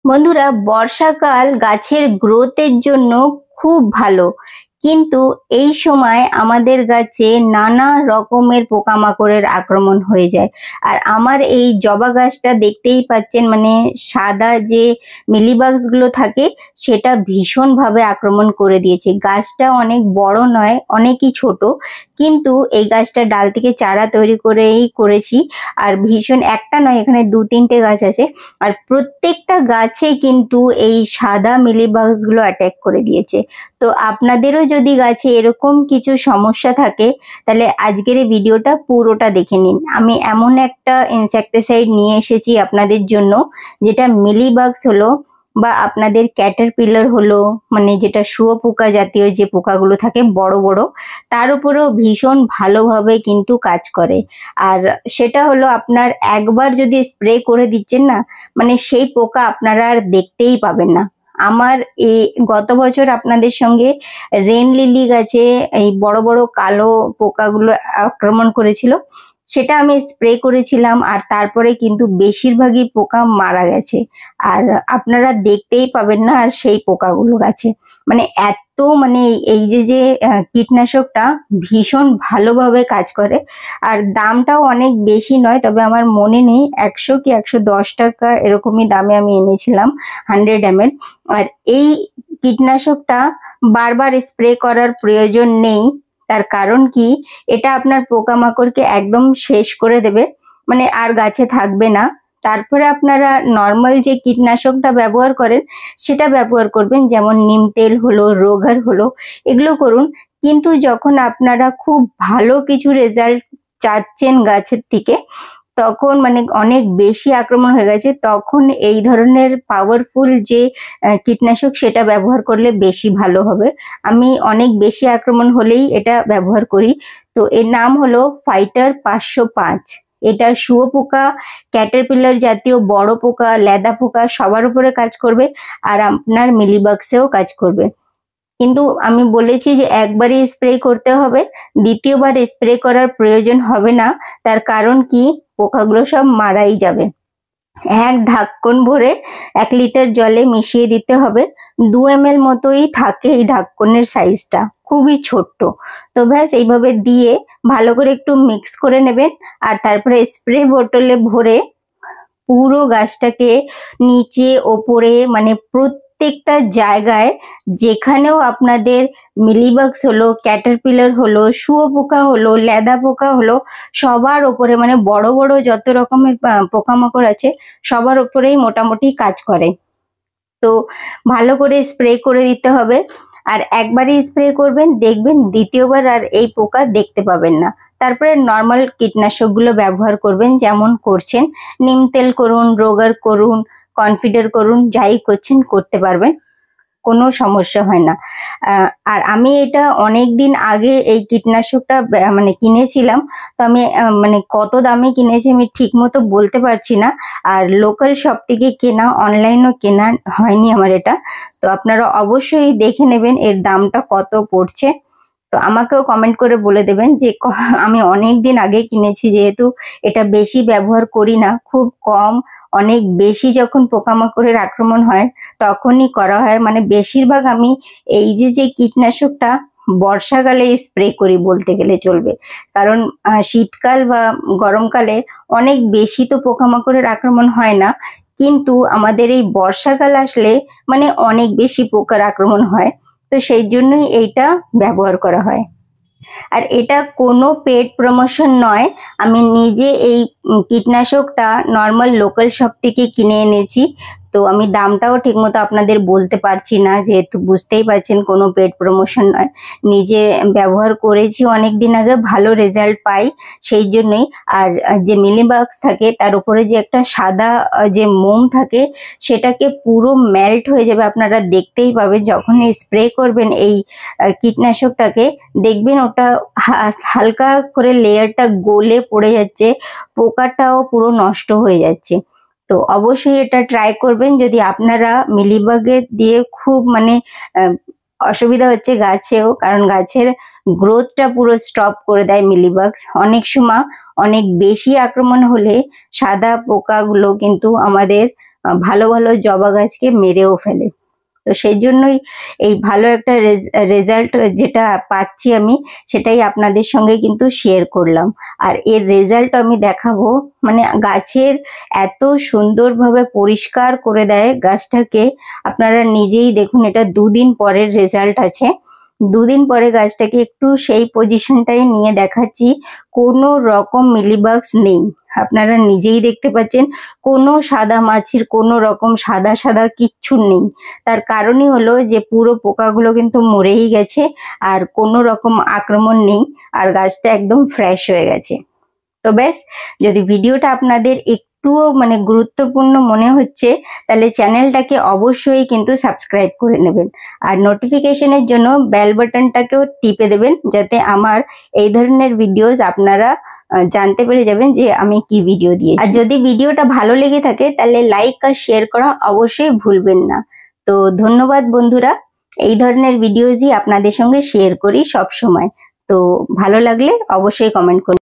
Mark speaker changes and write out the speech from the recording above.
Speaker 1: বন্ধুরা, বর্ষাকাল গাছের গ্রোথের জন্য খুব ভালো, কিন্তু এই সময় আমাদের গাছে নানা রকমের পোকামাকড়ের আক্রমণ হয়ে যায়। আর আমার এই জবা গাছটা দেখতেই পাচ্ছেন, মানে সাদা যে মিলিবাগস গুলো থাকে সেটা ভীষণভাবে আক্রমণ করে দিয়েছে। গাছটা অনেক বড় নয়, অনেকই ছোট, কিন্তু এই গাছটা ডাল থেকে চারা তৈরি করেই করেছি। আর ভীষণ একটা নয়, এখানে 2-3টে গাছ আছে, আর প্রত্যেকটা গাছে কিন্তু এই সাদা মিলিবাগস গুলো অ্যাটাক করে দিয়েছে। তো আপনাদেরও যদি গাছে এরকম কিছু সমস্যা থাকে, তাহলে আজকের এই ভিডিওটা পুরোটা দেখে নিন। আমি এমন একটা ইনসেক্টিসাইড নিয়ে এসেছি আপনাদের জন্য, যেটা মিলিবাগস হলো বা আপনাদের ক্যাটারপিলার হলো, মানে যেটা শুয়োপোকা জাতীয় যে পোকাগুলো থাকে বড় বড়, তার উপরেও ভীষণ ভালোভাবে কিন্তু কাজ করে। আর সেটা হলো, আপনার একবার যদি স্প্রে করে দিচ্ছেন না, মানে সেই পোকা আপনারা আর দেখতেই পাবেন না। আমার এই গত বছর আপনাদের সঙ্গে রেন লিলি গাছে এই বড় বড় কালো পোকাগুলো আক্রমণ করেছিল, সেটা আমি স্প্রে করেছিলাম, আর তারপরে কিন্তু বেশিরভাগই পোকা মারা গেছে। আর আপনারা দেখতেই পাবেন না আর সেই পোকাগুলো গাছে, মানে এত মানে এই যে যে কীটনাশকটা ভীষণ ভালোভাবে কাজ করে। আর দামটাও অনেক বেশি নয়, তবে আমার মনে নেই 100 কি 110 টাকা এরকমই দামে আমি এনেছিলাম 100 ml। আর এই কীটনাশকটা বারবার স্প্রে করার প্রয়োজন নেই। তার কারণ কি, এটা আপনার পোকামাকড়কে একদম শেষ করে দেবে, মানে আর গাছে থাকবে না। তারপরে আপনারা নর্মাল যে কীটনাশকটা ব্যবহার করেন সেটা ব্যবহার করবেন, যেমন নিম তেল হলো, রোগার হলো, এগুলো করুন। কিন্তু যখন আপনারা খুব ভালো কিছু রেজাল্ট চাচ্ছেন গাছের থেকে, তখন মানে অনেক বেশি আক্রমণ হয়ে গেছে, তখন এই ধরনের পাওয়ারফুল যে কীটনাশক সেটা ব্যবহার করলে বেশি ভালো হবে। আমি অনেক বেশি আক্রমণ হলেই এটা ব্যবহার করি। তো এর নাম হলো ফাইটার 505। এটা শুয়োপোকা, ক্যাটারপিলার জাতীয় বড় পোকা, লেদা পোকা সবার উপরে কাজ করবে, আর আপনার মিলিবাগসেও কাজ করবে। কিন্তু আমি বলেছি যে একবারই স্প্রে করতে হবে, দ্বিতীয়বার স্প্রে করার প্রয়োজন হবে না। তার কারণ কি, পোকাগুলো সব মারাই যাবে। এক ঢাকন ভরে 1 লিটার জলে মিশিয়ে দিতে হবে। 2 ml মতোই থাকে এই ঢাকনের সাইজটা, খুবই ছোট্ট। তো ব্যাস এইভাবে দিয়ে ভালো করে একটু মিক্স করে নেবেন, আর তারপরে স্প্রে বোতলে ভরে পুরো গাছটাকে নিচে ওপরে মানে প্রত্যেকটা জায়গায়, যেখানেও আপনাদের মিলিবাগস হলো, ক্যাটারপিলার হলো, শুয়োপোকা হলো, লেদা পোকা হলো, সবার ওপরে, মানে বড় বড় যত রকমের পোকামাকড় আছে সবার ওপরেই মোটামুটি কাজ করে। তো ভালো করে স্প্রে করে দিতে হবে। আর একবারই স্প্রে করবেন, দেখবেন দ্বিতীয়বার আর এই পোকা দেখতে পাবেন না। তারপরে নর্মাল কীটনাশকগুলো ব্যবহার করবেন, যেমন করছেন। নিম তেল করুন, রোগার করুন, কনফিডার করুন, যাই করছেন করতে পারবেন, কোনো সমস্যা হয় না। আর আমি এটা অনেকদিন আগে এই কীটনাশকটা মানে কিনেছিলাম। তো আমি মানে কত দামে কিনেছি আমি ঠিক মতো বলতে পারছি না। আর লোকাল শপ থেকে কেনা, অনলাইনও কেনা হয়নি আমার এটা। তো আপনারা অবশ্যই দেখে নেবেন এর দামটা কত পড়ছে। তো আমাকেও কমেন্ট করে বলে দেবেন যে আমি অনেকদিন আগে কিনেছি, যেহেতু এটা বেশি ব্যবহার করি না, খুব কম। অনেক বেশি যখন পোকামাকড়ের আক্রমণ হয় তখনই করা হয়, মানে বেশিরভাগ আমি এই যে যে কীটনাশকটা বর্ষাকালে স্প্রে করি বলতে গেলে চলবে। কারণ শীতকাল বা গরমকালে অনেক বেশি তো পোকামাকড়ের আক্রমণ হয় না, কিন্তু আমাদের এই বর্ষাকাল আসলে মানে অনেক বেশি পোকার আক্রমণ হয়। তো সেই জন্যই এইটা ব্যবহার করা হয়। আর এটা কোনো পেড প্রমোশন নয়, আমি নিজে এই কীটনাশকটা নর্মাল লোকাল শপ থেকে কিনে এনেছি। তো আমি দামটাও ঠিকমতো আপনাদের বলতে পারছি না, যেহেতু বুঝতেই পারছেন কোনো পেড প্রমোশন নয়। নিজে ব্যবহার করেছি অনেকদিন আগে, ভালো রেজাল্ট পাই সেই জন্যই। আর যে মিলিবাগস থাকে তার উপরে যে একটা সাদা যে মোম থাকে, সেটাকে পুরো মেল্ট হয়ে যাবে, আপনারা দেখতেই পাবেন যখন স্প্রে করবেন এই কীটনাশকটাকে, দেখবেন ওটা হালকা করে লেয়ারটা গলে পড়ে যাচ্ছে, পোকাটাও পুরো নষ্ট হয়ে যাচ্ছে। তো অবশ্যই এটা ট্রাই করবেন যদি আপনারা মিলিবাগের দিয়ে খুব মানে অসুবিধা হচ্ছে গাছেও, কারণ গাছের গ্রোথটা পুরো স্টপ করে দেয় মিলিবাগস। অনেক সময় অনেক বেশি আক্রমণ হলে সাদা পোকাগুলো কিন্তু আমাদের ভালো ভালো জবা গাছকে মেরেও ফেলে। তো সেই জন্যই এই ভালো একটা রেজাল্ট যেটা পাচ্ছি আমি, সেটাই আপনাদের সঙ্গে কিন্তু শেয়ার করলাম। আর এর রেজাল্ট আমি দেখাবো, মানে গাছের এত সুন্দরভাবে পরিষ্কার করে দেয় গাছটাকে। আপনারা নিজেই দেখুন, এটা 2 দিন পরের রেজাল্ট আছে। 2 দিন পরে গাছটাকে একটু সেই পজিশনটাই নিয়ে দেখাচ্ছি, কোনো রকম মিলিবাগস নেই। আপনারা নিজেই দেখতে পাচ্ছেন, কোনো সাদা মাছির কোনো রকম সাদা সাদা কিচ্ছু নেই। তার কারণই হলো যে পুরো পোকাগুলো কিন্তু মরেই গেছে, আর কোনো রকম আক্রমণ নেই, আর গাছটা একদম ফ্রেশ হয়ে গেছে। তো ব্যাস, যদি ভিডিওটা আপনাদের একটুও মানে গুরুত্বপূর্ণ মনে হচ্ছে, তাহলে চ্যানেলটাকে অবশ্যই কিন্তু সাবস্ক্রাইব করে নেবেন, আর নোটিফিকেশনের জন্য বেল বাটনটাকেও টিপে দেবেন, যাতে আমার এই ধরনের ভিডিওস আপনারা জানতে পেরে যাবেন যে আমি কি ভিডিও দিয়েছি। আর যদি ভিডিওটা ভালো লেগে থাকে, তাহলে লাইক আর শেয়ার করা অবশ্যই ভুলবেন না। তো ধন্যবাদ বন্ধুরা, এই ধরনের ভিডিওজই আপনাদের সঙ্গে শেয়ার করি সব সময়। তো ভালো লাগলে অবশ্যই কমেন্ট করুন।